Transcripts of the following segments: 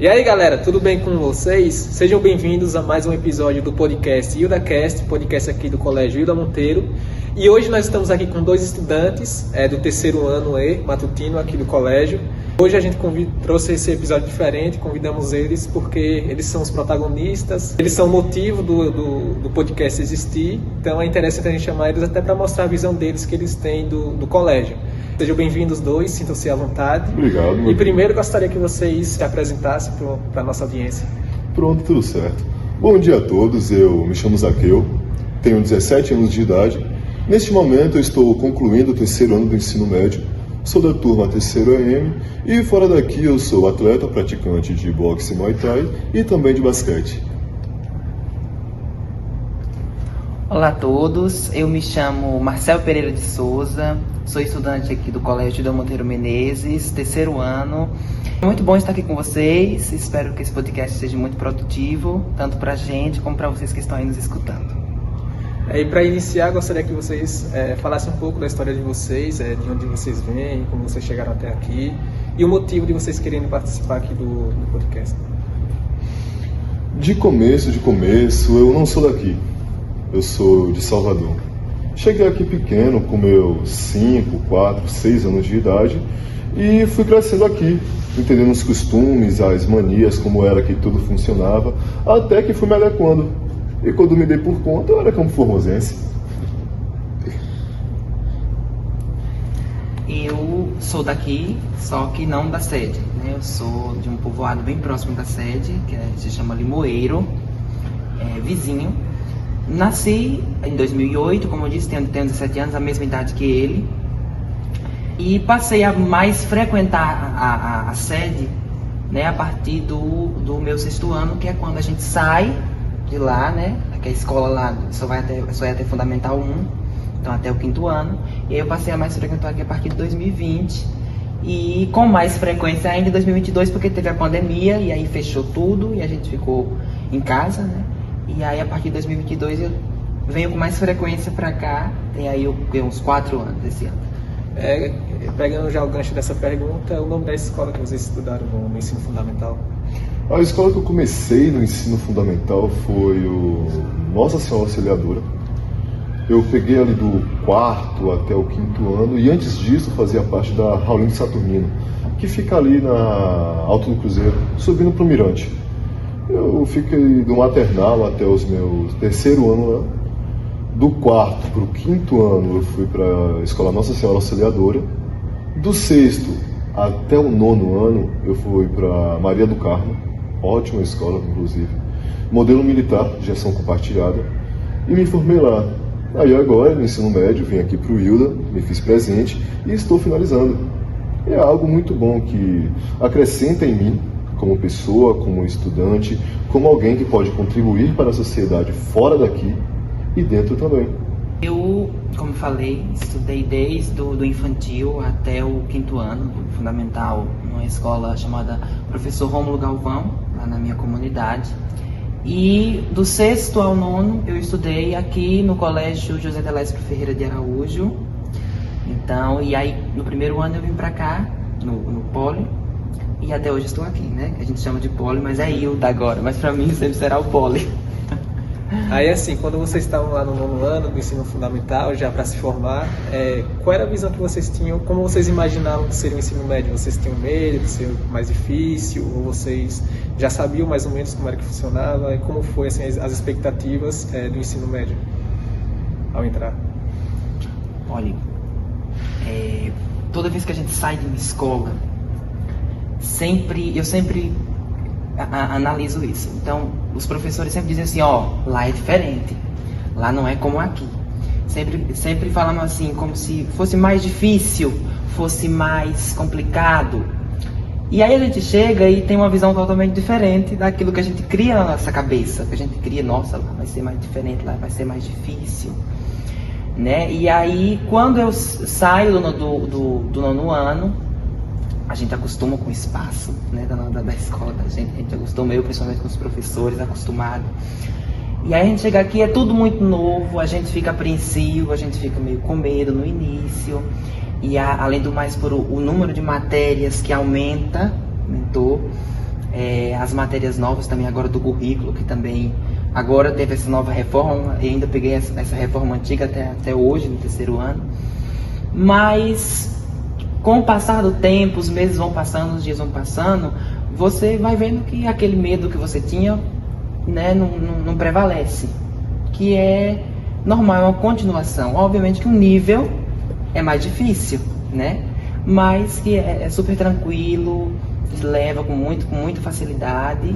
E aí galera, tudo bem com vocês? Sejam bem-vindos a mais um episódio do podcast IldaCast, podcast aqui do Colégio Hilda Monteiro. E hoje nós estamos aqui com dois estudantes do terceiro ano matutino aqui do colégio. Hoje a gente trouxe esse episódio diferente, convidamos eles porque eles são os protagonistas, eles são o motivo do podcast existir, então é interessante a gente chamar eles até para mostrar a visão deles que eles têm do colégio. Sejam bem-vindos dois, sintam-se à vontade. Obrigado. E primeiro gostaria que vocês se apresentassem para a nossa audiência. Pronto, tudo certo. Bom dia a todos, eu me chamo Zaqueu, tenho 17 anos de idade. Neste momento eu estou concluindo o terceiro ano do ensino médio, sou da turma terceiro AM e fora daqui eu sou atleta, praticante de boxe e muay thai e também de basquete. Olá a todos, eu me chamo Marcel Pereira de Souza, sou estudante aqui do Colégio Hilda Monteiro Menezes, terceiro ano. É muito bom estar aqui com vocês, espero que esse podcast seja muito produtivo, tanto para a gente como para vocês que estão aí nos escutando. E para iniciar, gostaria que vocês falassem um pouco da história de vocês, de onde vocês vêm, como vocês chegaram até aqui e o motivo de vocês quererem participar aqui do podcast. De começo, eu não sou daqui. Eu sou de Salvador. Cheguei aqui pequeno, com meus 5, 4, 6 anos de idade e fui crescendo aqui, entendendo os costumes, as manias, como era que tudo funcionava, até que fui me adequando. E quando me dei por conta, eu era campo formosense. Eu sou daqui, só que não da sede, né? Eu sou de um povoado bem próximo da sede, que se chama Limoeiro, vizinho. Nasci em 2008, como eu disse, tenho 17 anos, a mesma idade que ele. E passei a mais frequentar a sede, né, a partir do meu sexto ano, que é quando a gente sai de lá, né, que a escola lá só é até Fundamental 1, então até o quinto ano. E aí eu passei a mais frequentar aqui a partir de 2020. E com mais frequência ainda em 2022, porque teve a pandemia e aí fechou tudo e a gente ficou em casa, né. E aí, a partir de 2022, eu venho com mais frequência para cá, e aí eu tenho uns 4 anos esse ano. Pegando já o gancho dessa pergunta, o nome da escola que vocês estudaram no ensino fundamental? A escola que eu comecei no ensino fundamental foi o Nossa Senhora Auxiliadora. Eu peguei ali do quarto até o quinto ano, e antes disso fazia parte da Raulino Saturnino, que fica ali na Alto do Cruzeiro, subindo para o Mirante. Eu fiquei do maternal até os meus terceiro ano lá. Do quarto para o quinto ano eu fui para a Escola Nossa Senhora Auxiliadora. Do sexto até o nono ano eu fui para Maria do Carmo, ótima escola inclusive, modelo militar, gestão compartilhada, e me formei lá. Aí agora no ensino médio vim aqui para o Hilda, me fiz presente e estou finalizando. É algo muito bom que acrescenta em mim, como pessoa, como estudante, como alguém que pode contribuir para a sociedade fora daqui e dentro também. Eu, como falei, estudei desde o infantil até o quinto ano, do fundamental, numa escola chamada Professor Rômulo Galvão, lá na minha comunidade. E do sexto ao nono eu estudei aqui no Colégio José Telésforo Ferreira de Araújo. Então, e aí no primeiro ano eu vim para cá, no Poli. E até hoje estou aqui, né? A gente chama de Poli, mas é Hilda agora. Mas pra mim sempre será o Poli. Aí assim, quando vocês estavam lá no nono ano do ensino fundamental, já para se formar, qual era a visão que vocês tinham? Como vocês imaginavam que seria o ensino médio? Vocês tinham medo de ser mais difícil? Ou vocês já sabiam mais ou menos como era que funcionava? E como foi assim, as expectativas do ensino médio ao entrar? Olha, toda vez que a gente sai de uma escola, eu sempre analiso isso. Então, os professores sempre dizem assim, lá é diferente, lá não é como aqui. Sempre falamos assim, como se fosse mais difícil, fosse mais complicado. E aí a gente chega e tem uma visão totalmente diferente daquilo que a gente cria na nossa cabeça, que a gente cria, nossa, lá vai ser mais diferente, lá vai ser mais difícil, né? E aí, quando eu saio do nono ano, a gente acostuma com o espaço, né, da escola da gente, a gente acostuma, eu principalmente com os professores, acostumado. E aí a gente chega aqui, é tudo muito novo, a gente fica apreensivo, a gente fica meio com medo no início. E além do mais, por o número de matérias que aumentou, as matérias novas também agora do currículo, que também agora teve essa nova reforma, e ainda peguei essa reforma antiga até hoje, no terceiro ano. Mas com o passar do tempo, os meses vão passando, os dias vão passando, você vai vendo que aquele medo que você tinha, né, não prevalece, que é normal, é uma continuação. Obviamente que o nível é mais difícil, né? Mas que é super tranquilo, leva com muita facilidade.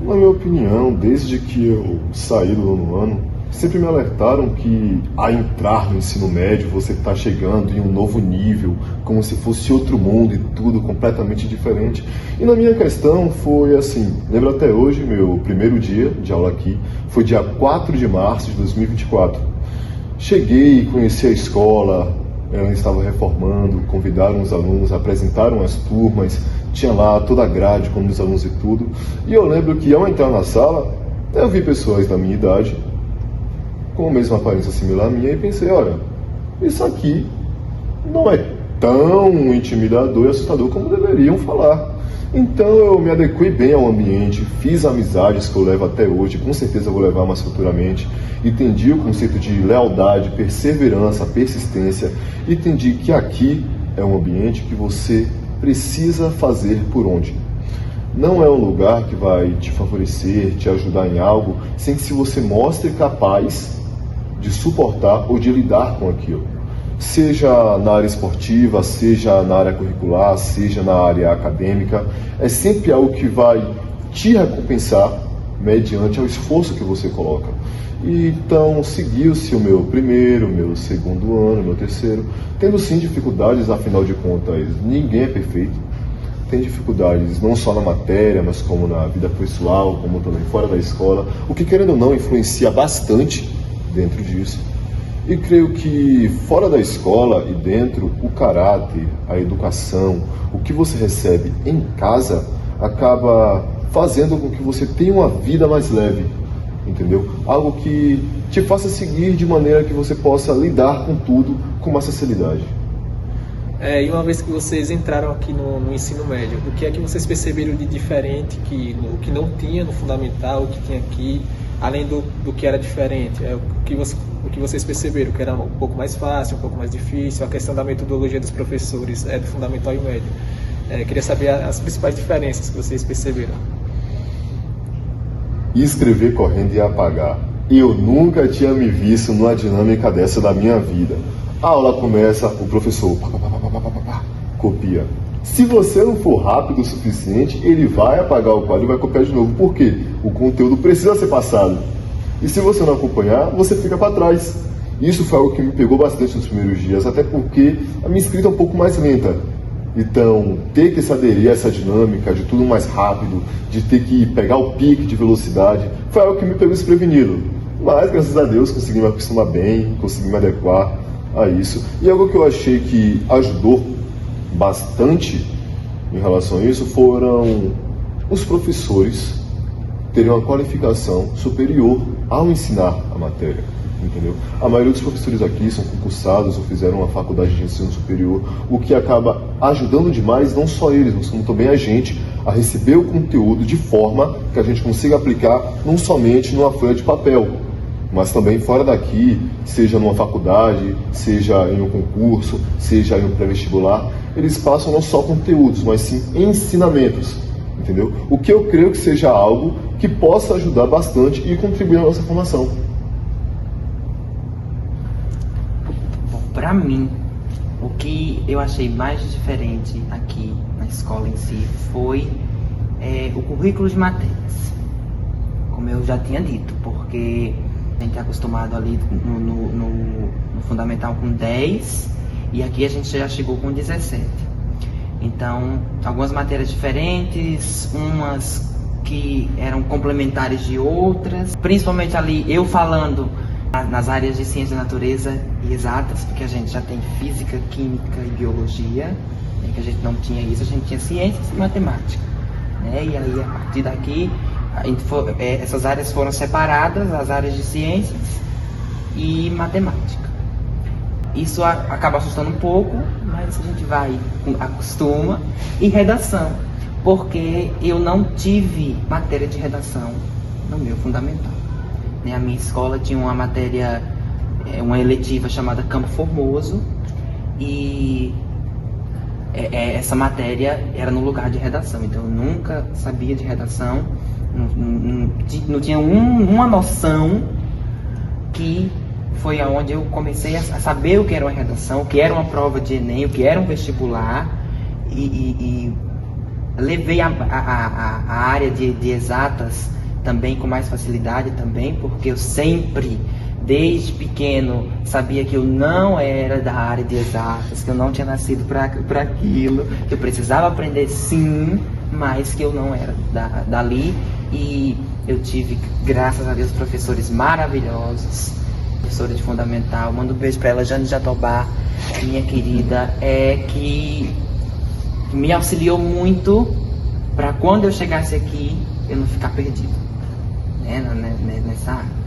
Na minha opinião, desde que eu saí do nono ano, sempre me alertaram que a entrar no ensino médio você está chegando em um novo nível, como se fosse outro mundo e tudo completamente diferente. E na minha questão foi assim, lembro até hoje, meu primeiro dia de aula aqui, foi dia 4 de março de 2024. Cheguei e conheci a escola, ela estava reformando, convidaram os alunos, apresentaram as turmas, tinha lá toda a grade com os alunos e tudo. E eu lembro que ao entrar na sala, eu vi pessoas da minha idade, com a mesma aparência similar à minha, e pensei, olha, isso aqui não é tão intimidador e assustador como deveriam falar. Então eu me adequei bem ao ambiente, fiz amizades que eu levo até hoje, com certeza vou levar mais futuramente, entendi o conceito de lealdade, perseverança, persistência, entendi que aqui é um ambiente que você precisa fazer por onde. Não é um lugar que vai te favorecer, te ajudar em algo, sem que se você mostre capaz de suportar ou de lidar com aquilo. Seja na área esportiva, seja na área curricular, seja na área acadêmica, é sempre algo que vai te recompensar mediante o esforço que você coloca. Então, seguiu-se o meu primeiro, meu segundo ano, meu terceiro, tendo sim dificuldades, afinal de contas, ninguém é perfeito. Tem dificuldades não só na matéria, mas como na vida pessoal, como também fora da escola, o que, querendo ou não, influencia bastante dentro disso. E creio que fora da escola e dentro, o caráter, a educação, o que você recebe em casa, acaba fazendo com que você tenha uma vida mais leve, entendeu? Algo que te faça seguir de maneira que você possa lidar com tudo com mais facilidade. E uma vez que vocês entraram aqui no ensino médio, o que é que vocês perceberam de diferente, o que não tinha no fundamental, o que tinha aqui, além do que era diferente? O que vocês perceberam, que era um pouco mais fácil, um pouco mais difícil, a questão da metodologia dos professores do fundamental e médio. Queria saber as principais diferenças que vocês perceberam. Escrever correndo e apagar. Eu nunca tinha me visto numa dinâmica dessa da minha vida. A aula começa, o professor copia. Se você não for rápido o suficiente, ele vai apagar o quadro e vai copiar de novo. Por quê? O conteúdo precisa ser passado. E se você não acompanhar, você fica para trás. Isso foi algo que me pegou bastante nos primeiros dias, até porque a minha escrita é um pouco mais lenta. Então, ter que se aderir a essa dinâmica de tudo mais rápido, de ter que pegar o pique de velocidade, foi algo que me pegou desprevenido. Mas, graças a Deus, consegui me acostumar bem, consegui me adequar a isso. E algo que eu achei que ajudou bastante em relação a isso foram os professores terem uma qualificação superior ao ensinar a matéria, entendeu? A maioria dos professores aqui são concursados ou fizeram uma faculdade de ensino superior, o que acaba ajudando demais não só eles, mas como também a gente a receber o conteúdo de forma que a gente consiga aplicar não somente numa folha de papel, mas também fora daqui, seja numa faculdade, seja em um concurso, seja em um pré-vestibular, eles passam não só conteúdos, mas sim ensinamentos, entendeu? O que eu creio que seja algo que possa ajudar bastante e contribuir na nossa formação. Bom, para mim, o que eu achei mais diferente aqui na escola em si foi o currículo de matérias, como eu já tinha dito, porque a gente é acostumado ali no fundamental com 10 e aqui a gente já chegou com 17. Então, algumas matérias diferentes, umas que eram complementares de outras, principalmente ali eu falando nas áreas de ciência da natureza e exatas, porque a gente já tem física, química e biologia, né, que a gente não tinha isso, a gente tinha ciências e matemática, né, e aí a partir daqui essas áreas foram separadas, as áreas de ciências e matemática. Isso acaba assustando um pouco, mas a gente vai, acostuma. E redação. porque eu não tive matéria de redação no meu fundamental. A minha escola tinha uma matéria, uma eletiva chamada Campo Formoso, e essa matéria era no lugar de redação, então eu nunca sabia de redação, não tinha uma noção, que foi aonde eu comecei a saber o que era uma redação, o que era uma prova de Enem, o que era um vestibular, e levei a área de exatas também com mais facilidade também, porque eu sempre, desde pequeno, sabia que eu não era da área de exatas, que eu não tinha nascido para aquilo, que eu precisava aprender sim, mas que eu não era dali. E eu tive, graças a Deus, professores maravilhosos, professora de fundamental, mando um beijo para ela, Jane Jatobá, minha querida, que me auxiliou muito para quando eu chegasse aqui, eu não ficar perdido, nessa área.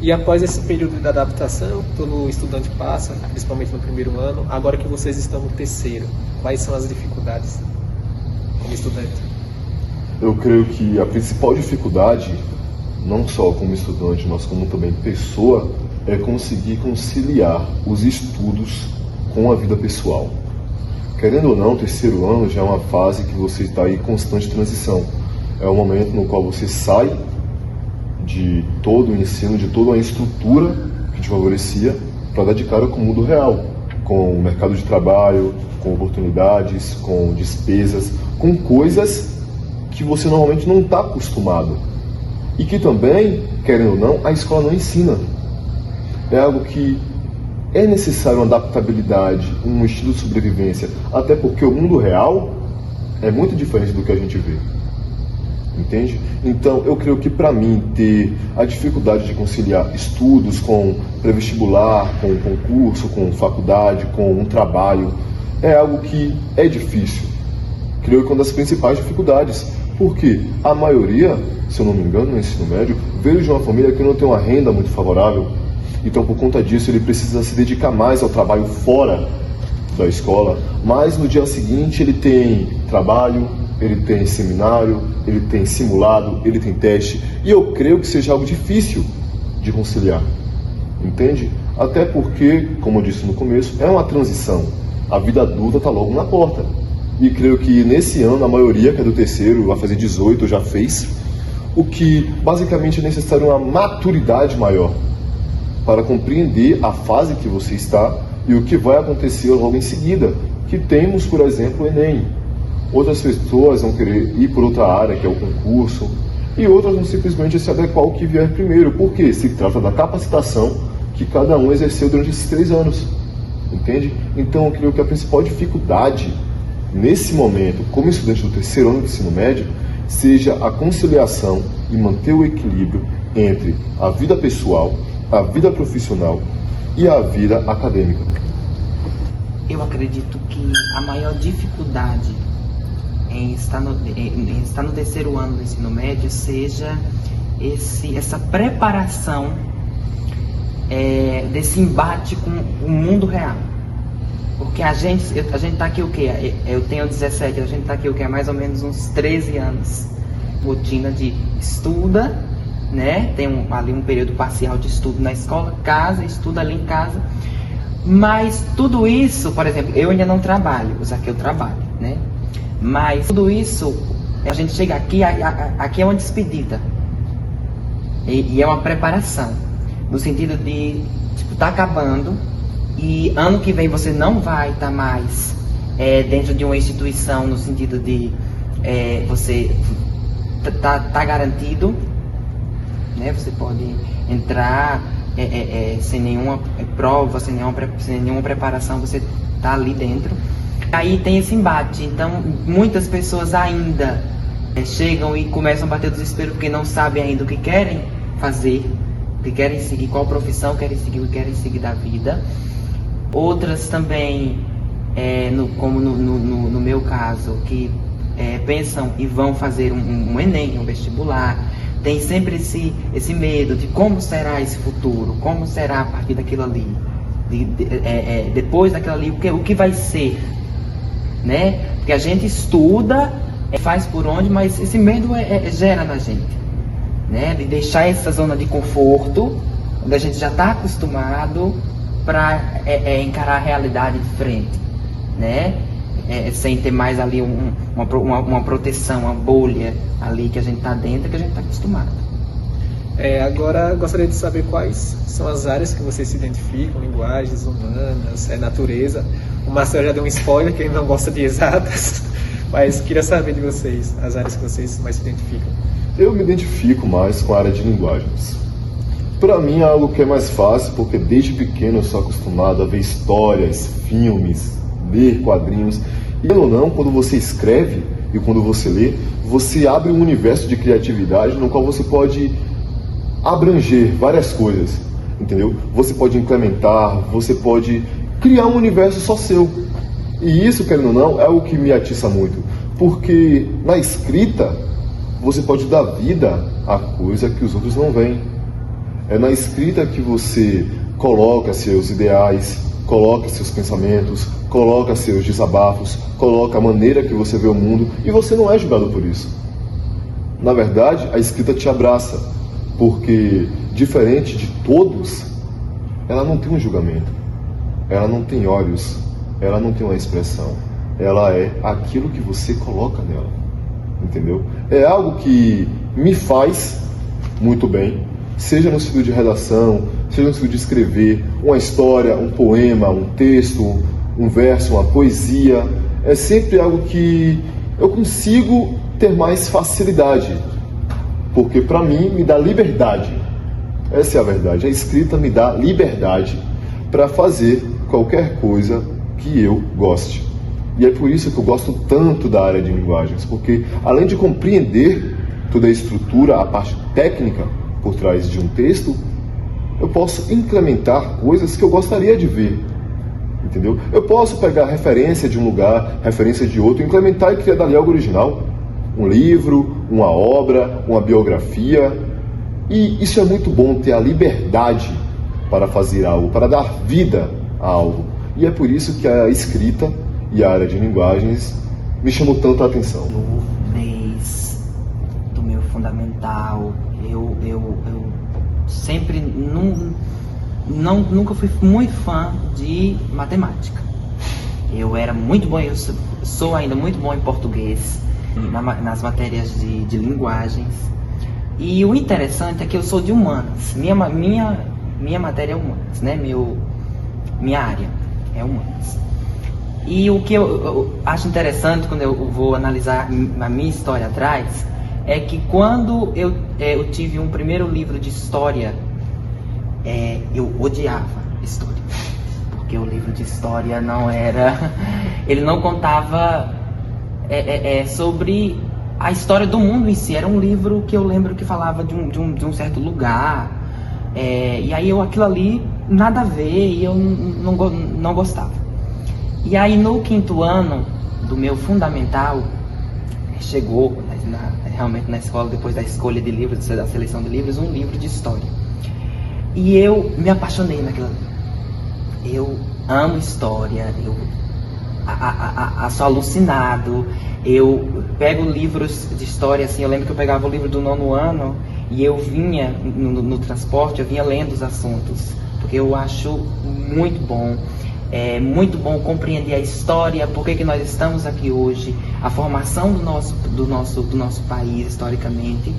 E após esse período de adaptação, todo estudante passa, principalmente no primeiro ano, agora que vocês estão no terceiro, quais são as dificuldades como estudante? Eu creio que a principal dificuldade, não só como estudante, mas como também pessoa, é conseguir conciliar os estudos com a vida pessoal. Querendo ou não, o terceiro ano já é uma fase que você está em constante transição. É o momento no qual você sai de todo o ensino, de toda a estrutura que te favorecia, para dar de cara com o mundo real, com o mercado de trabalho, com oportunidades, com despesas, com coisas que você normalmente não está acostumado. E que também, querendo ou não, a escola não ensina. É algo que é necessário uma adaptabilidade, um estilo de sobrevivência, até porque o mundo real é muito diferente do que a gente vê. Entende? Então, eu creio que para mim ter a dificuldade de conciliar estudos com pré-vestibular, com concurso, com faculdade, com um trabalho, é algo que é difícil. Creio que é uma das principais dificuldades, porque a maioria, se eu não me engano, no ensino médio, veio de uma família que não tem uma renda muito favorável. Então, por conta disso, ele precisa se dedicar mais ao trabalho fora da escola, mas no dia seguinte ele tem trabalho, ele tem seminário, ele tem simulado, ele tem teste, e eu creio que seja algo difícil de conciliar, entende? Até porque, como eu disse no começo, é uma transição, a vida adulta está logo na porta, e creio que nesse ano a maioria, que é do terceiro, vai fazer 18, já fez, o que basicamente é necessário uma maturidade maior, para compreender a fase que você está e o que vai acontecer logo em seguida, que temos, por exemplo, o Enem. Outras pessoas vão querer ir por outra área, que é o concurso, e outras vão simplesmente se adequar ao que vier primeiro, porque se trata da capacitação que cada um exerceu durante esses 3 anos, entende? Então, eu creio que a principal dificuldade, nesse momento, como estudante do terceiro ano do ensino médio, seja a conciliação e manter o equilíbrio entre a vida pessoal, a vida profissional e a vida acadêmica. Eu acredito que a maior dificuldade em estar no terceiro ano do ensino médio seja essa preparação desse embate com o mundo real. Porque a gente está aqui o quê? Eu tenho 17, a gente está aqui o quê? Há mais ou menos uns 13 anos. Rotina de estuda, né? Tem ali um período parcial de estudo na escola, casa, estuda ali em casa. Mas tudo isso, por exemplo, eu ainda não trabalho, o Zaqueu trabalha, né? Mas tudo isso, a gente chega aqui, aqui é uma despedida. E é uma preparação. No sentido de, tá acabando, e ano que vem você não vai estar mais dentro de uma instituição, no sentido de você tá garantido, né? Você pode entrar sem nenhuma prova, sem nenhuma preparação, você tá ali dentro. Aí tem esse embate, então muitas pessoas ainda chegam e começam a bater o desespero porque não sabem ainda o que querem fazer, o que querem seguir, qual profissão querem seguir, o que querem seguir da vida. Outras também, como no meu caso, que pensam e vão fazer um Enem, um vestibular, tem sempre esse medo de como será esse futuro, como será a partir daquilo ali, depois daquilo ali, o que vai ser, né? Porque a gente estuda faz por onde, mas esse medo gera na gente, né? De deixar essa zona de conforto, onde a gente já está acostumado, para encarar a realidade de frente, né? Sem ter mais ali uma proteção, uma bolha ali que a gente está dentro, que a gente está acostumado. Agora, gostaria de saber quais são as áreas que vocês se identificam: linguagens humanas, natureza. O Marcelo já deu um spoiler, que ele não gosta de exatas, mas queria saber de vocês, as áreas que vocês mais se identificam. Eu me identifico mais com a área de linguagens. Para mim é algo que é mais fácil, porque desde pequeno eu sou acostumado a ver histórias, filmes, ler quadrinhos. E ou não, quando você escreve e quando você lê, você abre um universo de criatividade no qual você pode abranger várias coisas, entendeu? Você pode implementar, você pode criar um universo só seu. E isso, querendo ou não, é o que me atiça muito, porque na escrita você pode dar vida a coisa que os outros não veem. É na escrita que você coloca seus ideais, coloca seus pensamentos, coloca seus desabafos, coloca a maneira que você vê o mundo, e você não é julgado por isso. Na verdade, a escrita te abraça, porque, diferente de todos, ela não tem um julgamento, ela não tem olhos, ela não tem uma expressão, ela é aquilo que você coloca nela, entendeu? É algo que me faz muito bem, seja no sentido de redação, seja no sentido de escrever uma história, um poema, um texto, um verso, uma poesia. É sempre algo que eu consigo ter mais facilidade, porque para mim me dá liberdade. Essa é a verdade. A escrita me dá liberdade para fazer qualquer coisa que eu goste. E é por isso que eu gosto tanto da área de linguagens, porque além de compreender toda a estrutura, a parte técnica por trás de um texto, eu posso implementar coisas que eu gostaria de ver, entendeu? Eu posso pegar referência de um lugar, referência de outro, implementar e criar dali algo original. Um livro, uma obra, uma biografia. E isso é muito bom, ter a liberdade para fazer algo, para dar vida a algo. E é por isso que a escrita e a área de linguagens me chamou tanto a atenção. Desde do meu fundamental, eu sempre nunca fui muito fã de matemática. Eu era muito bom, eu sou ainda muito bom em português, nas matérias de linguagens. E o interessante é que eu sou de humanas. Minha matéria é humanas, né? Minha área é humanas. E o que eu acho interessante quando eu vou analisar a minha história atrás é que quando eu tive um primeiro livro de história, eu odiava história, porque o livro de história ele não contava sobre a história do mundo em si. Era um livro que eu lembro que falava de um certo lugar, e aí aquilo ali nada a ver, e eu não gostava. E aí no 5º ano do meu fundamental, chegou realmente na escola, depois da escolha de livros, da seleção de livros, um livro de história. E eu me apaixonei naquilo ali. Eu amo história, eu sou alucinado. Eu pego livros de história, assim, eu lembro que eu pegava o livro do 9º ano e eu vinha no transporte, eu vinha lendo os assuntos, porque eu acho muito bom. É muito bom compreender a história, por que nós estamos aqui hoje, a formação do nosso país historicamente,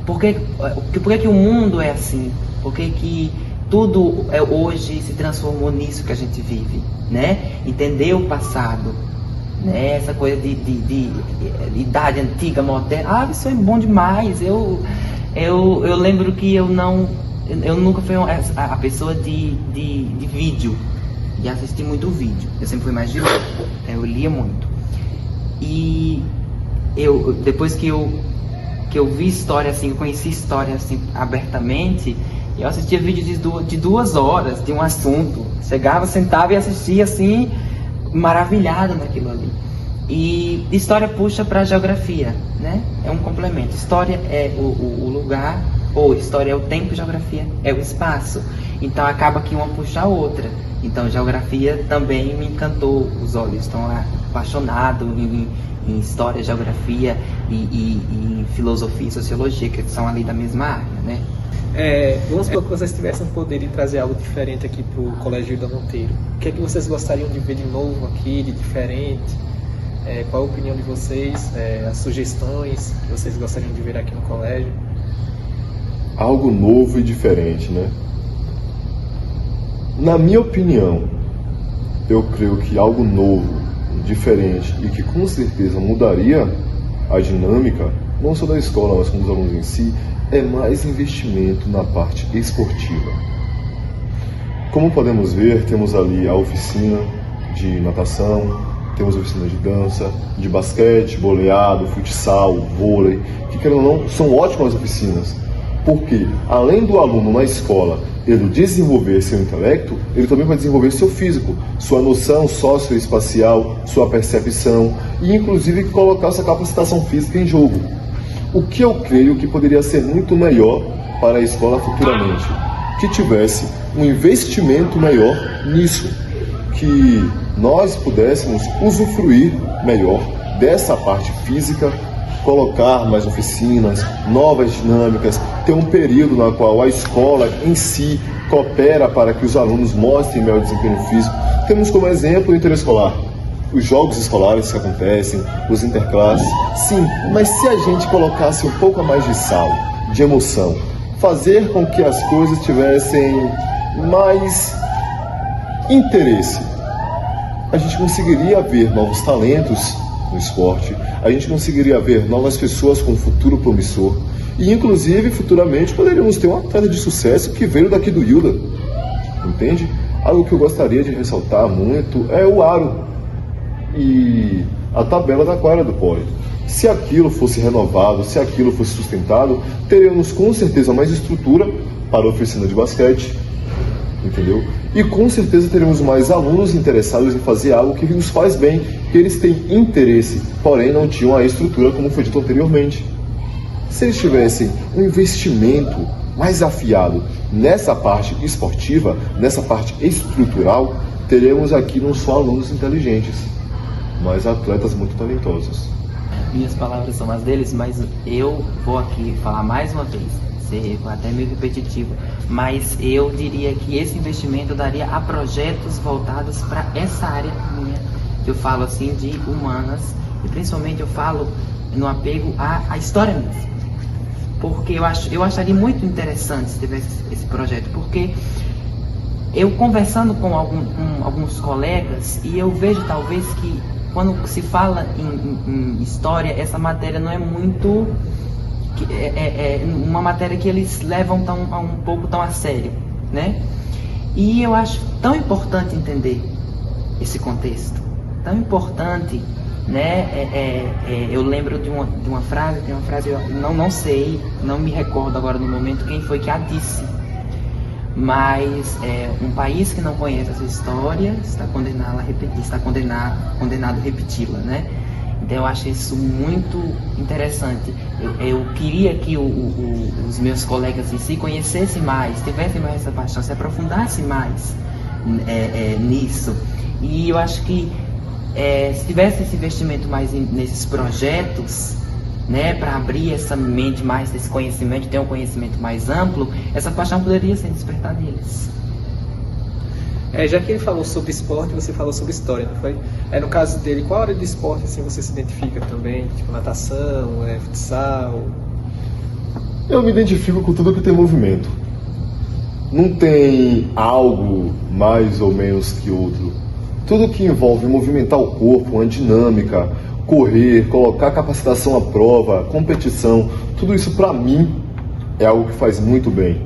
por que o mundo é assim, por que tudo hoje se transformou nisso que a gente vive, né? Entender o passado, né? Essa coisa de idade antiga, moderna, isso é bom demais. Eu lembro que eu nunca fui a pessoa de vídeo, de assistir muito vídeo. Eu sempre fui mais de ler, eu lia muito. E depois que eu vi história assim, eu conheci história assim abertamente, eu assistia vídeos de 2 horas de um assunto. Chegava, sentava e assistia assim, maravilhado naquilo ali. E história puxa para geografia, né? É um complemento. História é o lugar, ou história é o tempo, geografia é o espaço. Então acaba que uma puxa a outra. Então geografia também me encantou os olhos. Então apaixonado em história, geografia e em filosofia e sociologia, que são ali da mesma área, né? Vamos supor que vocês tivessem o poder de trazer algo diferente aqui para o Colégio Hilda Monteiro. O que é que vocês gostariam de ver de novo aqui, de diferente? Qual a opinião de vocês, as sugestões que vocês gostariam de ver aqui no colégio? Algo novo e diferente, né? Na minha opinião, eu creio que algo novo, diferente e que com certeza mudaria a dinâmica, não só da escola, mas como dos alunos em si, é mais investimento na parte esportiva. Como podemos ver, temos ali a oficina de natação, temos oficina de dança, de basquete, boleado, futsal, vôlei, que querendo ou não, são ótimas oficinas. Porque, além do aluno na escola, ele desenvolver seu intelecto, ele também vai desenvolver seu físico, sua noção socioespacial, sua percepção e, inclusive, colocar sua capacitação física em jogo. O que eu creio que poderia ser muito melhor para a escola futuramente, que tivesse um investimento melhor nisso, que nós pudéssemos usufruir melhor dessa parte física, colocar mais oficinas, novas dinâmicas, ter um período na qual a escola em si coopera para que os alunos mostrem melhor desempenho físico. Temos como exemplo o interescolar, os jogos escolares que acontecem, os interclasses. Sim, mas se a gente colocasse um pouco a mais de sal, de emoção, fazer com que as coisas tivessem mais interesse, a gente conseguiria ver novos talentos no esporte, a gente conseguiria ver novas pessoas com um futuro promissor e, inclusive, futuramente poderíamos ter um atleta de sucesso que veio daqui do Hilda, entende? Algo que eu gostaria de ressaltar muito é o aro e a tabela da quadra do pole. Se aquilo fosse renovado, se aquilo fosse sustentado, teríamos com certeza mais estrutura para a oficina de basquete, entendeu? E com certeza teremos mais alunos interessados em fazer algo que nos faz bem, que eles têm interesse, porém não tinham a estrutura como foi dito anteriormente. Se eles tivessem um investimento mais afiado nessa parte esportiva, nessa parte estrutural, teremos aqui não só alunos inteligentes, mas atletas muito talentosos. Minhas palavras são as deles, mas eu vou aqui falar mais uma vez, ser até meio repetitivo, mas eu diria que esse investimento daria a projetos voltados para essa área minha, que eu falo assim de humanas, e principalmente eu falo no apego à história mesmo, porque eu acharia muito interessante se tivesse esse projeto, porque eu conversando com alguns colegas, e eu vejo talvez que quando se fala em história, essa matéria não é muito... É uma matéria que eles levam um pouco tão a sério, né? E eu acho tão importante entender esse contexto, tão importante, né? Eu lembro de uma frase, eu não sei, não me recordo agora no momento quem foi que a disse, mas um país que não conhece essa história está condenado a repetir, está condenado a repeti-la, né? Então eu acho isso muito interessante. Eu queria que os meus colegas em si conhecessem mais, tivessem mais essa paixão, se aprofundassem mais nisso. E eu acho que se tivesse esse investimento mais nesses projetos, né, para abrir essa mente mais desse conhecimento, ter um conhecimento mais amplo, essa paixão poderia ser despertada neles. Já que ele falou sobre esporte, você falou sobre história, não foi? No caso dele, qual área de esporte assim, você se identifica também? Tipo natação, futsal? Eu me identifico com tudo que tem movimento. Não tem algo mais ou menos que outro. Tudo que envolve movimentar o corpo, uma dinâmica, correr, colocar capacitação à prova, competição, tudo isso para mim é algo que faz muito bem,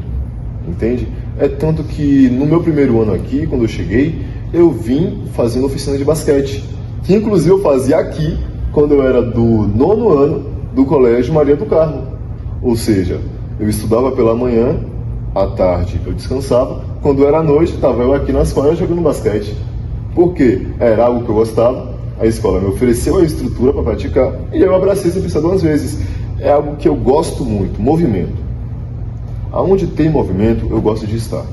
entende? É tanto que no meu primeiro ano aqui, quando eu cheguei, eu vim fazendo oficina de basquete, que inclusive eu fazia aqui quando eu era do 9º ano do Colégio Maria do Carmo. Ou seja, eu estudava pela manhã, à tarde eu descansava, quando era à noite estava eu aqui na escola jogando basquete. Porque era algo que eu gostava, a escola me ofereceu a estrutura para praticar e eu abracei essa pista 2 vezes. É algo que eu gosto muito, movimento. Aonde tem movimento, eu gosto de estar.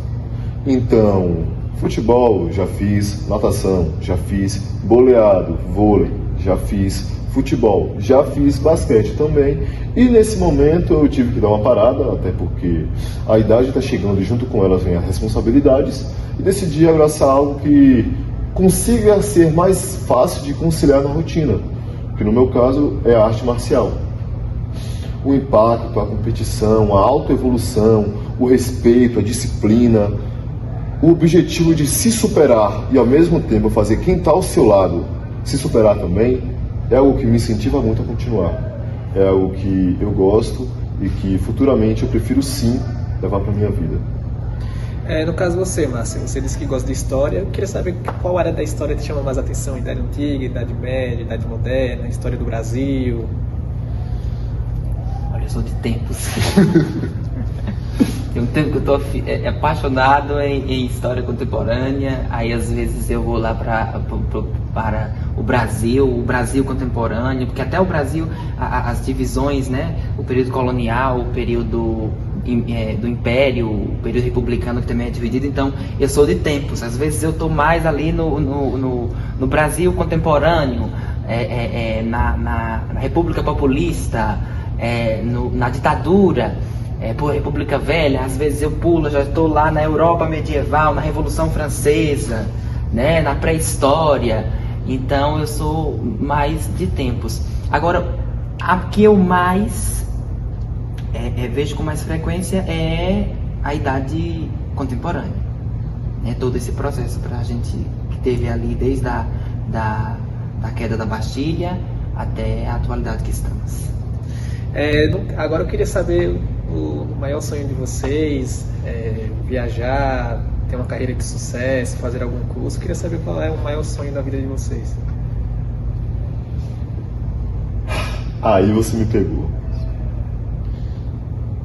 Então, Futebol, já fiz. Natação, já fiz. Boleado, vôlei, já fiz. Futebol, já fiz. Basquete também. E nesse momento eu tive que dar uma parada, até porque a idade está chegando e junto com ela vem as responsabilidades. E decidi abraçar algo que consiga ser mais fácil de conciliar na rotina, que no meu caso é a arte marcial. O impacto, a competição, a autoevolução, o respeito, a disciplina, o objetivo de se superar e ao mesmo tempo fazer quem está ao seu lado se superar também, é algo que me incentiva muito a continuar. É algo que eu gosto e que futuramente eu prefiro sim levar para a minha vida. No caso você, Márcio, você disse que gosta de história. Eu queria saber qual área da história te chama mais atenção: Idade Antiga, Idade Média, Idade Moderna, História do Brasil? Olha, eu sou de tempos. Tem um tempo que eu estou apaixonado em história contemporânea. Aí às vezes eu vou lá para o Brasil contemporâneo, porque até o Brasil, as divisões, né? O período colonial, o período do Império, o período republicano, que também é dividido. Então eu sou de tempos. Às vezes eu estou mais ali no Brasil contemporâneo, na República Populista, na ditadura, por República Velha. Às vezes eu pulo, já estou lá na Europa medieval, na Revolução Francesa, né, na pré-história. Então eu sou mais de tempos. Agora, a que eu mais vejo com mais frequência é a idade contemporânea, né? Todo esse processo para a gente que teve ali desde da queda da Bastilha até a atualidade que estamos. Agora eu queria saber o maior sonho de vocês: viajar, ter uma carreira de sucesso, fazer algum curso. Eu queria saber qual é o maior sonho da vida de vocês. Aí você me pegou.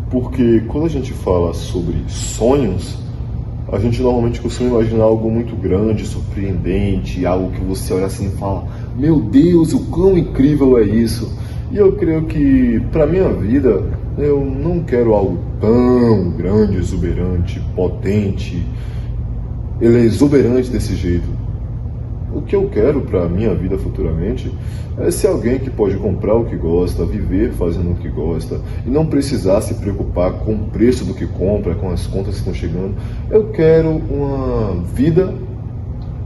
Porque quando a gente fala sobre sonhos, a gente normalmente costuma imaginar algo muito grande, surpreendente, algo que você olha assim e fala: meu Deus, o quão incrível é isso! E eu creio que, para minha vida, eu não quero algo tão grande, exuberante, potente, exuberante desse jeito. O que eu quero para a minha vida futuramente é ser alguém que pode comprar o que gosta, viver fazendo o que gosta e não precisar se preocupar com o preço do que compra, com as contas que estão chegando. Eu quero uma vida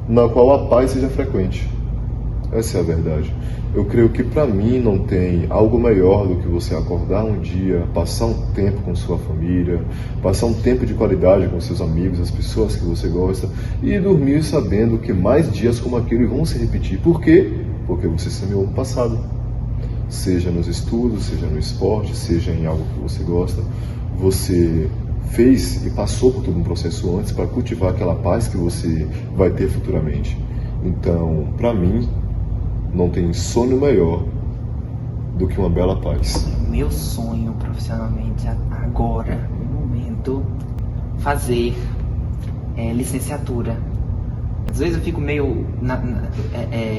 na qual a paz seja frequente. Essa é a verdade. Eu creio que para mim não tem algo melhor do que você acordar um dia, passar um tempo com sua família, passar um tempo de qualidade com seus amigos, as pessoas que você gosta, e dormir sabendo que mais dias como aquele vão se repetir. Por quê? Porque você semeou no passado. Seja nos estudos, seja no esporte, seja em algo que você gosta, você fez e passou por todo um processo antes para cultivar aquela paz que você vai ter futuramente. Então, para mim, não tem sonho maior do que uma bela paz. Meu sonho profissionalmente agora, no momento, fazer licenciatura. Às vezes eu fico meio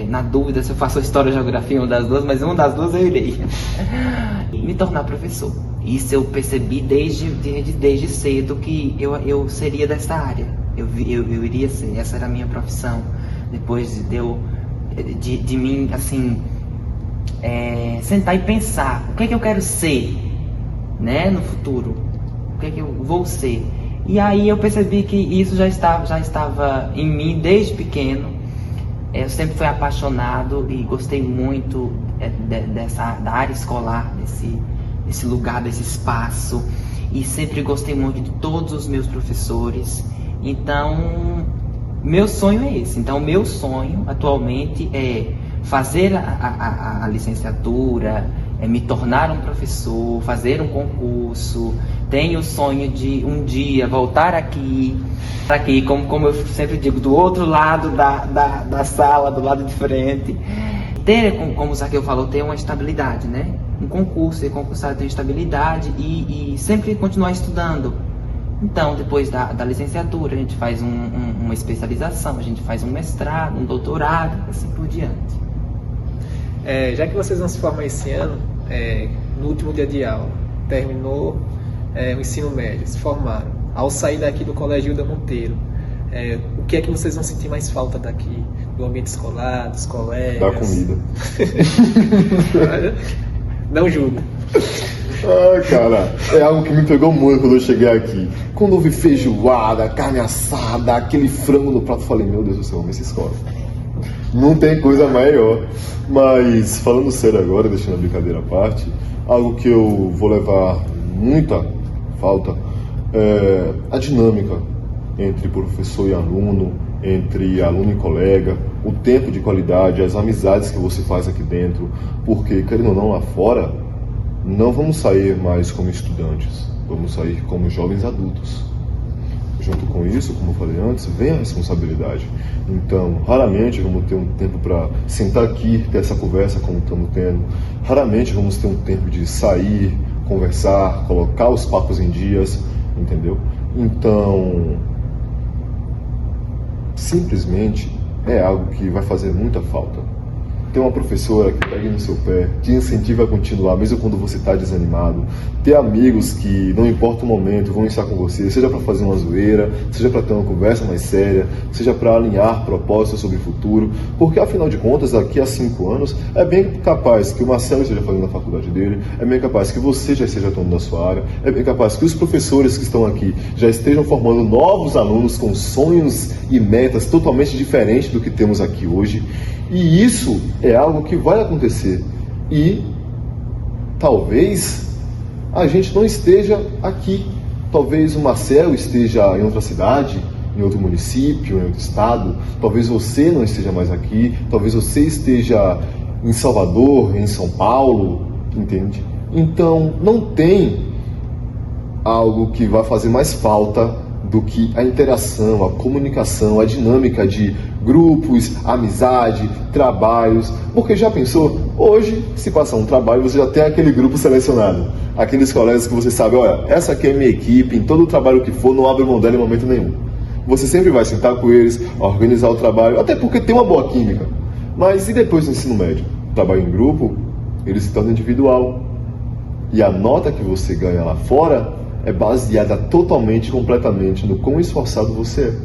na dúvida se eu faço história ou geografia, uma das duas, mas uma das duas eu irei. Me tornar professor. Isso eu percebi desde cedo que eu seria dessa área. Eu iria ser, essa era a minha profissão. Depois de mim, assim, sentar e pensar o que é que eu quero ser, né, no futuro, o que é que eu vou ser. E aí eu percebi que isso já estava em mim desde pequeno. Eu sempre fui apaixonado e gostei muito da área escolar, desse lugar, desse espaço, e sempre gostei muito de todos os meus professores. Então, meu sonho é esse. Então, meu sonho atualmente é fazer a licenciatura, me tornar um professor, fazer um concurso. Tenho o sonho de um dia voltar aqui, como eu sempre digo, do outro lado da sala, do lado de frente. Ter, como o Zaqueu falou, ter uma estabilidade, né? Um concurso, ser concursado, ter estabilidade e sempre continuar estudando. Então, depois da licenciatura, a gente faz uma especialização, a gente faz um mestrado, um doutorado, assim por diante. Já que vocês vão se formar esse ano, no último dia de aula, terminou o ensino médio, se formaram. Ao sair daqui do Colégio Hilda Monteiro, O que é que vocês vão sentir mais falta daqui? Do ambiente escolar, dos colegas? Da comida. Não julgo. Cara, é algo que me pegou muito quando eu cheguei aqui. Quando houve feijoada, carne assada, aquele frango no prato, eu falei, meu Deus do céu, essa escola. Não tem coisa maior. Mas, falando sério agora, deixando a brincadeira à parte, algo que eu vou levar muita falta é a dinâmica entre professor e aluno, entre aluno e colega, o tempo de qualidade, as amizades que você faz aqui dentro, porque, querendo ou não, lá fora, não vamos sair mais como estudantes, vamos sair como jovens adultos. Junto com isso, como eu falei antes, vem a responsabilidade. Então, raramente vamos ter um tempo para sentar aqui, ter essa conversa como estamos tendo. Raramente vamos ter um tempo de sair, conversar, colocar os papos em dias, entendeu? Então, simplesmente é algo que vai fazer muita falta. Ter uma professora que pega no seu pé, te incentiva a continuar, mesmo quando você está desanimado. Ter amigos que, não importa o momento, vão estar com você, seja para fazer uma zoeira, seja para ter uma conversa mais séria, seja para alinhar propósitos sobre o futuro. Porque, afinal de contas, daqui a 5 anos, é bem capaz que o Marcelo esteja fazendo a faculdade dele, é bem capaz que você já esteja atuando na sua área, é bem capaz que os professores que estão aqui já estejam formando novos alunos com sonhos e metas totalmente diferentes do que temos aqui hoje. E isso é algo que vai acontecer. E talvez a gente não esteja aqui. Talvez o Marcelo esteja em outra cidade, em outro município, em outro estado. Talvez você não esteja mais aqui. Talvez você esteja em Salvador, em São Paulo, entende? Então não tem algo que vai fazer mais falta do que a interação, a comunicação, a dinâmica de grupos, amizade, trabalhos. Porque já pensou, hoje, se passar um trabalho, você já tem aquele grupo selecionado. Aqueles colegas que você sabe, olha, essa aqui é minha equipe, em todo o trabalho que for, não abre mão dela em momento nenhum. Você sempre vai sentar com eles, organizar o trabalho, até porque tem uma boa química. Mas e depois do ensino médio? Trabalho em grupo, ele se torna individual. E a nota que você ganha lá fora é baseada totalmente, completamente no quão esforçado você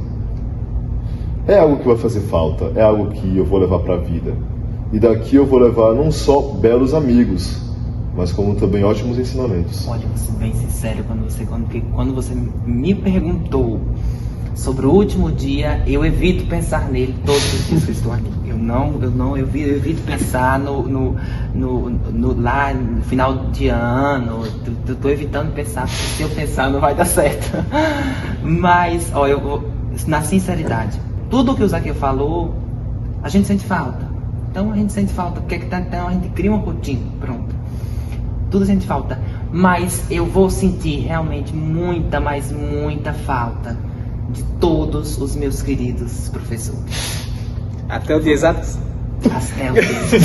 é. É algo que vai fazer falta, é algo que eu vou levar para a vida. E daqui eu vou levar não só belos amigos, mas como também ótimos ensinamentos. Olha, vou ser bem sincero, quando você me perguntou sobre o último dia, eu evito pensar nele todos os dias que estou aqui. Eu evito pensar lá no final de ano. Estou evitando pensar, porque se eu pensar não vai dar certo. Mas, ó, na sinceridade, tudo o que o Zaqueu falou, a gente sente falta. Então a gente sente falta, porque então a gente cria uma rotina, pronto. Tudo sente falta. Mas eu vou sentir realmente muita, mas muita falta de todos os meus queridos professores. Até o dia exato? Até o dia exato.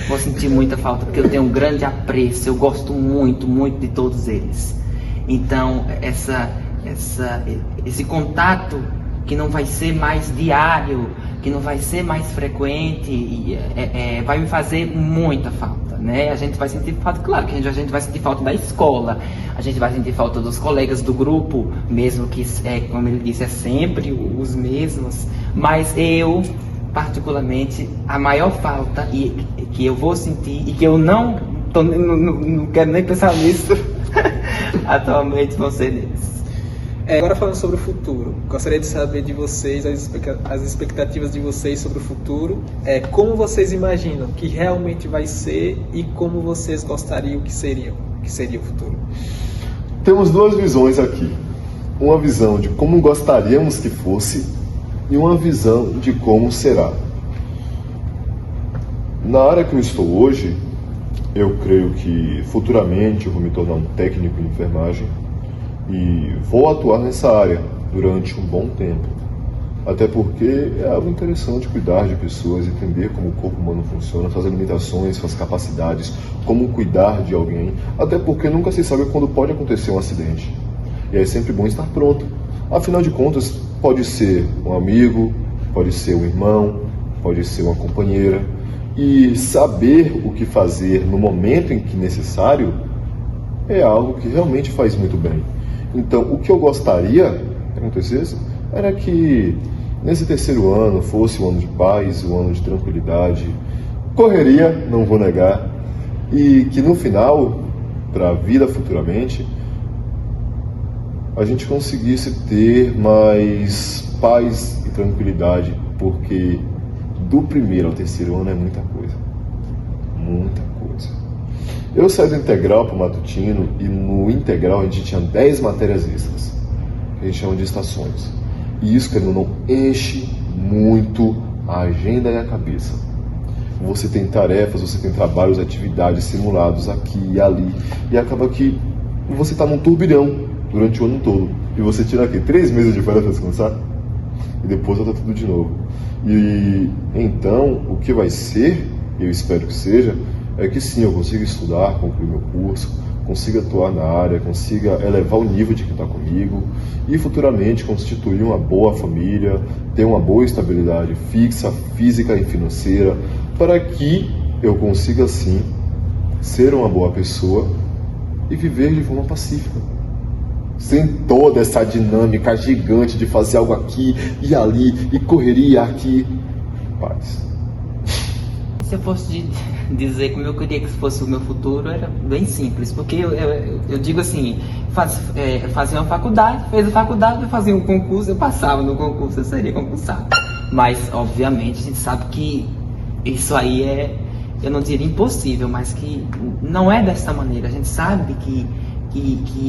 Vou sentir muita falta, porque eu tenho um grande apreço, eu gosto muito, muito de todos eles. Então, esse contato que não vai ser mais diário, que não vai ser mais frequente, vai me fazer muita falta, né? A gente vai sentir falta, claro que a gente vai sentir falta da escola, a gente vai sentir falta dos colegas do grupo, mesmo que, como ele disse, é sempre os mesmos, mas eu, particularmente, a maior falta que eu vou sentir, e que eu não quero nem pensar nisso, atualmente vão ser neles. Agora falando sobre o futuro, gostaria de saber de vocês as expectativas de vocês sobre o futuro, como vocês imaginam que realmente vai ser e como vocês gostariam que seria o futuro. Temos duas visões aqui, uma visão de como gostaríamos que fosse e uma visão de como será. Na área que eu estou hoje, eu creio que futuramente eu vou me tornar um técnico em enfermagem e vou atuar nessa área durante um bom tempo. Até porque é algo interessante cuidar de pessoas, entender como o corpo humano funciona, suas limitações, suas capacidades, como cuidar de alguém. Até porque nunca se sabe quando pode acontecer um acidente. E é sempre bom estar pronto. Afinal de contas, pode ser um amigo, pode ser um irmão, pode ser uma companheira. E saber o que fazer no momento em que necessário é algo que realmente faz muito bem. Então, o que eu gostaria acontecesse era que nesse terceiro ano fosse o ano de paz, o ano de tranquilidade, correria, não vou negar, e que no final, para a vida futuramente, a gente conseguisse ter mais paz e tranquilidade, porque do primeiro ao terceiro ano é muita coisa. Muita coisa. Eu saí do integral para o matutino e no integral a gente tinha 10 matérias extras, que a gente chama de estações. E isso, querendo ou não, enche muito a agenda e a cabeça. Você tem tarefas, você tem trabalhos, atividades simulados aqui e ali, e acaba que você está num turbilhão durante o ano todo. E você tira aqui 3 meses de férias para descansar, e depois volta tudo de novo. E então, o que vai ser, eu espero que seja, é que sim, eu consiga estudar, concluir meu curso, consiga atuar na área, consiga elevar o nível de quem está comigo e futuramente constituir uma boa família, ter uma boa estabilidade fixa, física e financeira, para que eu consiga sim ser uma boa pessoa e viver de forma pacífica, sem toda essa dinâmica gigante de fazer algo aqui e ali e correria aqui. Paz. Se eu fosse dizer como eu queria que fosse o meu futuro, era bem simples, porque eu digo assim, fazia uma faculdade, fez a faculdade, eu fazia um concurso, eu passava no concurso, eu seria concursado. Mas, obviamente, a gente sabe que isso aí é, eu não diria impossível, mas que não é dessa maneira. A gente sabe que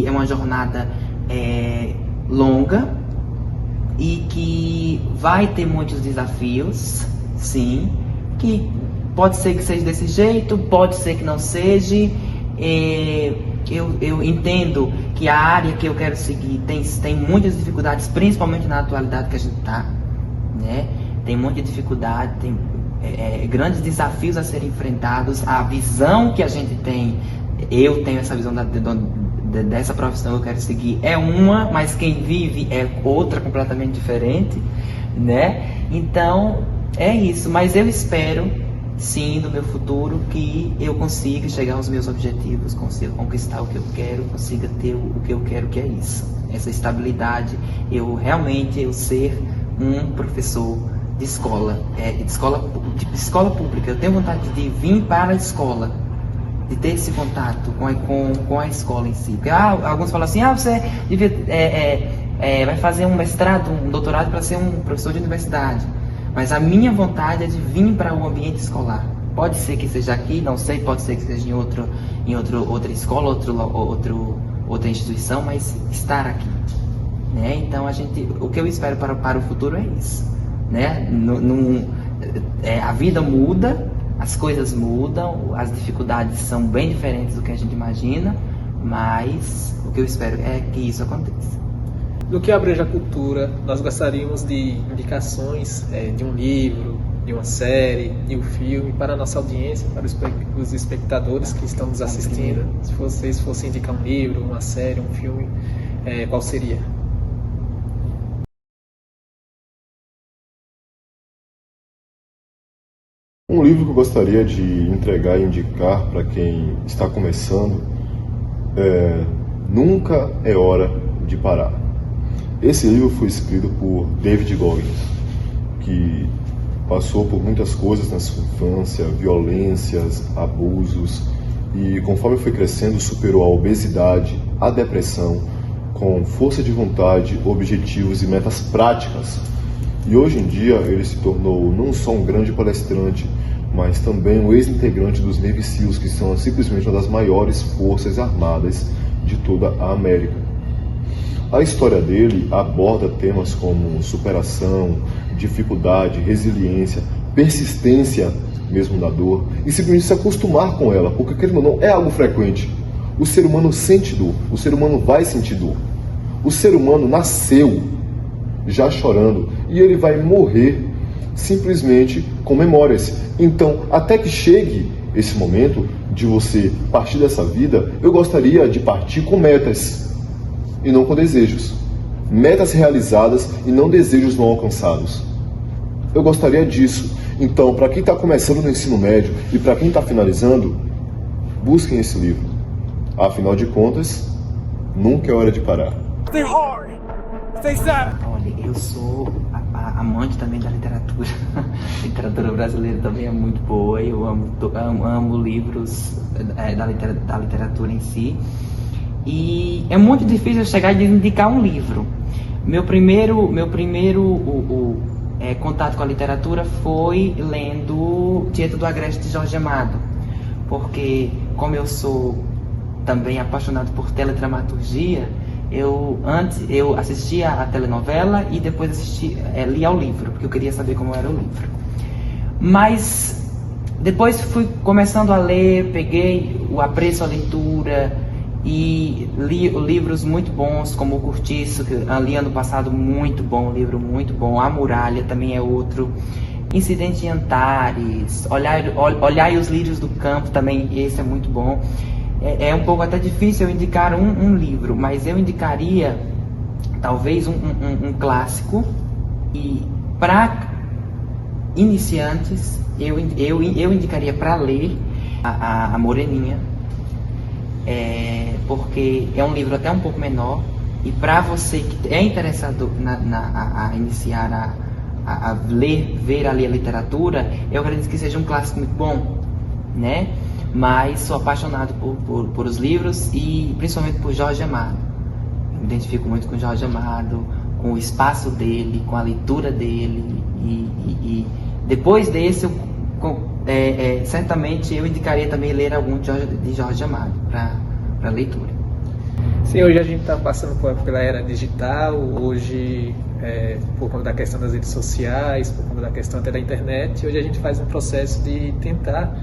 é uma jornada longa e que vai ter muitos desafios, sim, que pode ser que seja desse jeito, pode ser que não seja. Eu entendo que a área que eu quero seguir tem muitas dificuldades, principalmente na atualidade que a gente está, né? Tem muita dificuldade, tem grandes desafios a serem enfrentados. A visão que a gente tem, eu tenho essa visão dessa profissão que eu quero seguir é uma, mas quem vive é outra completamente diferente, né? Então é isso, mas eu espero sim, no meu futuro, que eu consiga chegar aos meus objetivos, consiga conquistar o que eu quero, consiga ter o que eu quero, que é isso, essa estabilidade, eu ser um professor de escola, de escola pública. Eu tenho vontade de vir para a escola, de ter esse contato com a escola em si. Porque alguns falam assim, você devia, vai fazer um mestrado, um doutorado para ser um professor de universidade. Mas a minha vontade é de vir para o ambiente escolar. Pode ser que seja aqui, não sei, pode ser que seja em outra escola, outra instituição, mas estar aqui, né? Então o que eu espero para o futuro é isso, né? A vida muda, as coisas mudam, as dificuldades são bem diferentes do que a gente imagina, mas o que eu espero é que isso aconteça. No que abrange a cultura, nós gostaríamos de indicações de um livro, de uma série, de um filme para a nossa audiência, para os espectadores que estão nos assistindo. Se vocês fossem indicar um livro, uma série, um filme, qual seria? Um livro que eu gostaria de entregar e indicar para quem está começando é Nunca é Hora de Parar. Esse livro foi escrito por David Goggins, que passou por muitas coisas na sua infância, violências, abusos, e conforme foi crescendo superou a obesidade, a depressão, com força de vontade, objetivos e metas práticas. E hoje em dia ele se tornou não só um grande palestrante, mas também um ex-integrante dos Navy SEALs, que são simplesmente uma das maiores forças armadas de toda a América. A história dele aborda temas como superação, dificuldade, resiliência, persistência mesmo na dor, e simplesmente se acostumar com ela, porque querendo ou não, é algo frequente. O ser humano sente dor, o ser humano vai sentir dor. O ser humano nasceu já chorando e ele vai morrer simplesmente com memórias. Então, até que chegue esse momento de você partir dessa vida, eu gostaria de partir com metas e não com desejos. Metas realizadas e não desejos não alcançados. Eu gostaria disso. Então, para quem está começando no ensino médio e para quem está finalizando, busquem esse livro. Afinal de contas, nunca é hora de parar. They're hard. Olha, eu sou amante também da literatura. A literatura brasileira também é muito boa. Eu amo livros da literatura em si. E é muito difícil chegar e indicar um livro. Meu primeiro contato com a literatura foi lendo Tieto do Agreste de Jorge Amado, porque como eu sou também apaixonado por teledramaturgia, eu assistia a telenovela e depois lia o livro, porque eu queria saber como era o livro. Mas depois fui começando a ler, peguei o apreço à leitura e li livros muito bons, como O Cortiço, que eu li ano passado, muito bom, livro muito bom. A Muralha também é outro. Incidente em Antares, Olhai os Lírios do Campo também, esse é muito bom. É um pouco até difícil eu indicar um livro, mas eu indicaria talvez um clássico. E para iniciantes, eu indicaria para ler a Moreninha, porque é um livro até um pouco menor, e para você que é interessado a iniciar a ver ali a literatura, eu acredito que seja um clássico muito bom, né? Mas sou apaixonado por os livros e principalmente por Jorge Amado. Eu me identifico muito com Jorge Amado, com o espaço dele, com a leitura dele, e depois desse certamente eu indicaria também ler algum de Jorge Amado para leitura. Sim, hoje a gente está passando pela era digital, hoje por conta da questão das redes sociais, por conta da questão até da internet, hoje a gente faz um processo de tentar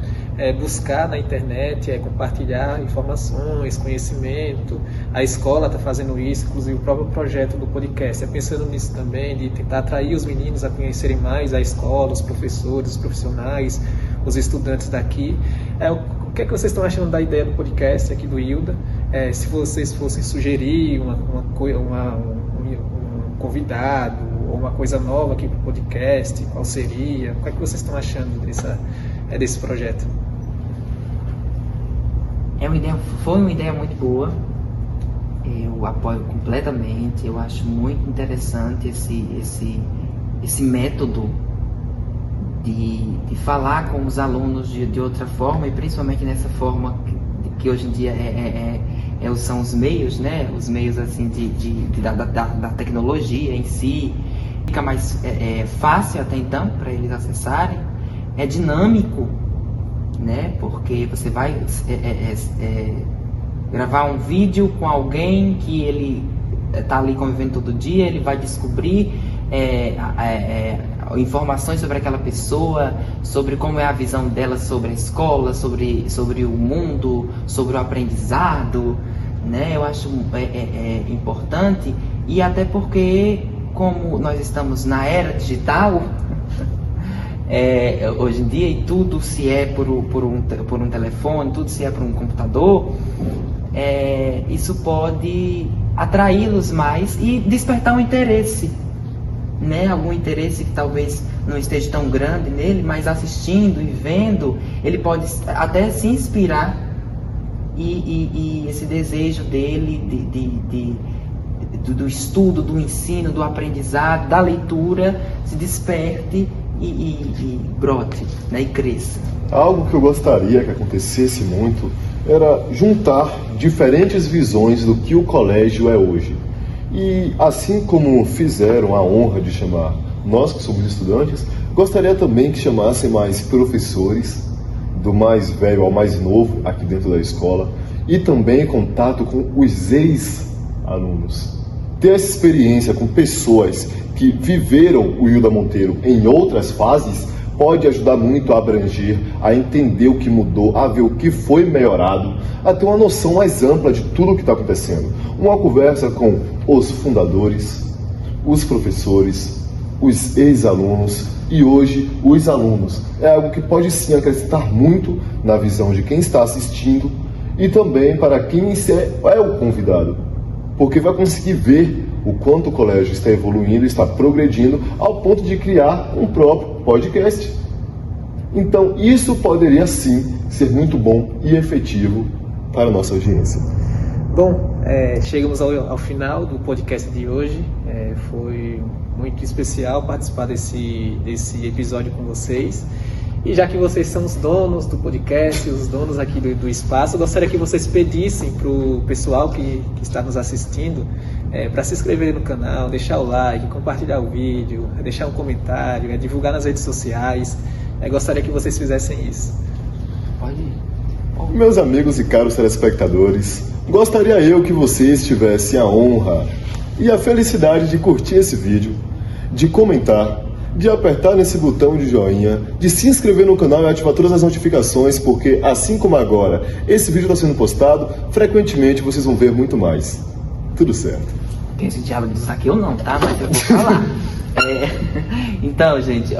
buscar na internet, compartilhar informações, conhecimento. A escola está fazendo isso, inclusive o próprio projeto do podcast pensando nisso também, de tentar atrair os meninos a conhecerem mais a escola, os professores, os profissionais, os estudantes daqui. O que é que vocês estão achando da ideia do podcast aqui do ILDA? Se vocês fossem sugerir um convidado ou uma coisa nova aqui para o podcast, qual seria? O que é que vocês estão achando desse projeto? Foi uma ideia muito boa, eu apoio completamente, eu acho muito interessante esse método de falar com os alunos de outra forma, e principalmente nessa forma que hoje em dia são os meios, né? Os meios assim da tecnologia em si. Fica mais fácil até então para eles acessarem, é dinâmico, né? Porque você vai gravar um vídeo com alguém que ele está ali convivendo todo dia, ele vai descobrir informações sobre aquela pessoa, sobre como é a visão dela sobre a escola, sobre o mundo, sobre o aprendizado, né? Eu acho importante, e até porque como nós estamos na era digital hoje em dia, e tudo se é por um telefone, tudo se é por um computador, isso pode atraí-los mais e despertar um interesse, né? Algum interesse que talvez não esteja tão grande nele, mas assistindo e vendo, ele pode até se inspirar, e esse desejo dele do estudo, do ensino, do aprendizado, da leitura se desperte e brote, né? E cresça. Algo que eu gostaria que acontecesse muito era juntar diferentes visões do que o colégio é hoje. E assim como fizeram a honra de chamar nós que somos estudantes, gostaria também que chamassem mais professores, do mais velho ao mais novo aqui dentro da escola, e também contato com os ex-alunos. Ter essa experiência com pessoas que viveram o Hilda Monteiro em outras fases pode ajudar muito a abranger, a entender o que mudou, a ver o que foi melhorado, a ter uma noção mais ampla de tudo o que está acontecendo. Uma conversa com os fundadores, os professores, os ex-alunos e hoje os alunos. É algo que pode sim acrescentar muito na visão de quem está assistindo e também para quem é o convidado, porque vai conseguir ver o quanto o colégio está evoluindo, está progredindo ao ponto de criar um próprio podcast. Então isso poderia sim ser muito bom e efetivo para a nossa audiência. Bom, chegamos ao final do podcast de hoje. Foi muito especial participar desse episódio com vocês. E já que vocês são os donos do podcast, os donos aqui do espaço, eu gostaria que vocês pedissem para o pessoal que está nos assistindo para se inscrever no canal, deixar o like, compartilhar o vídeo, deixar um comentário, divulgar nas redes sociais. Gostaria que vocês fizessem isso. Pode ir. Meus amigos e caros telespectadores, gostaria eu que vocês tivessem a honra e a felicidade de curtir esse vídeo, de comentar, de apertar nesse botão de joinha, de se inscrever no canal e ativar todas as notificações, porque assim como agora esse vídeo está sendo postado, frequentemente vocês vão ver muito mais. Tudo certo. Tem esse diabo disso aqui ou não, tá? Mas eu vou falar. Então, gente,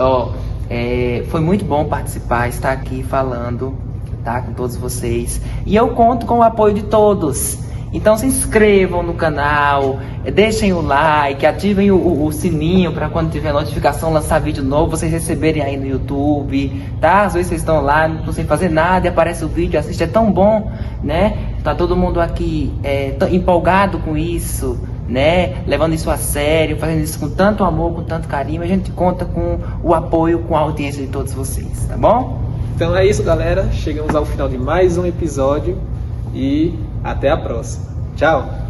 foi muito bom participar, estar aqui falando, tá, com todos vocês. E eu conto com o apoio de todos. Então se inscrevam no canal, deixem o like, ativem o sininho para quando tiver notificação, lançar vídeo novo, vocês receberem aí no YouTube, tá? Às vezes vocês estão lá, não estão sem fazer nada e aparece o vídeo, assiste, é tão bom, né? Tá todo mundo aqui empolgado com isso, né? Levando isso a sério, fazendo isso com tanto amor, com tanto carinho. A gente conta com o apoio, com a audiência de todos vocês, tá bom? Então é isso, galera. Chegamos ao final de mais um episódio e até a próxima. Tchau!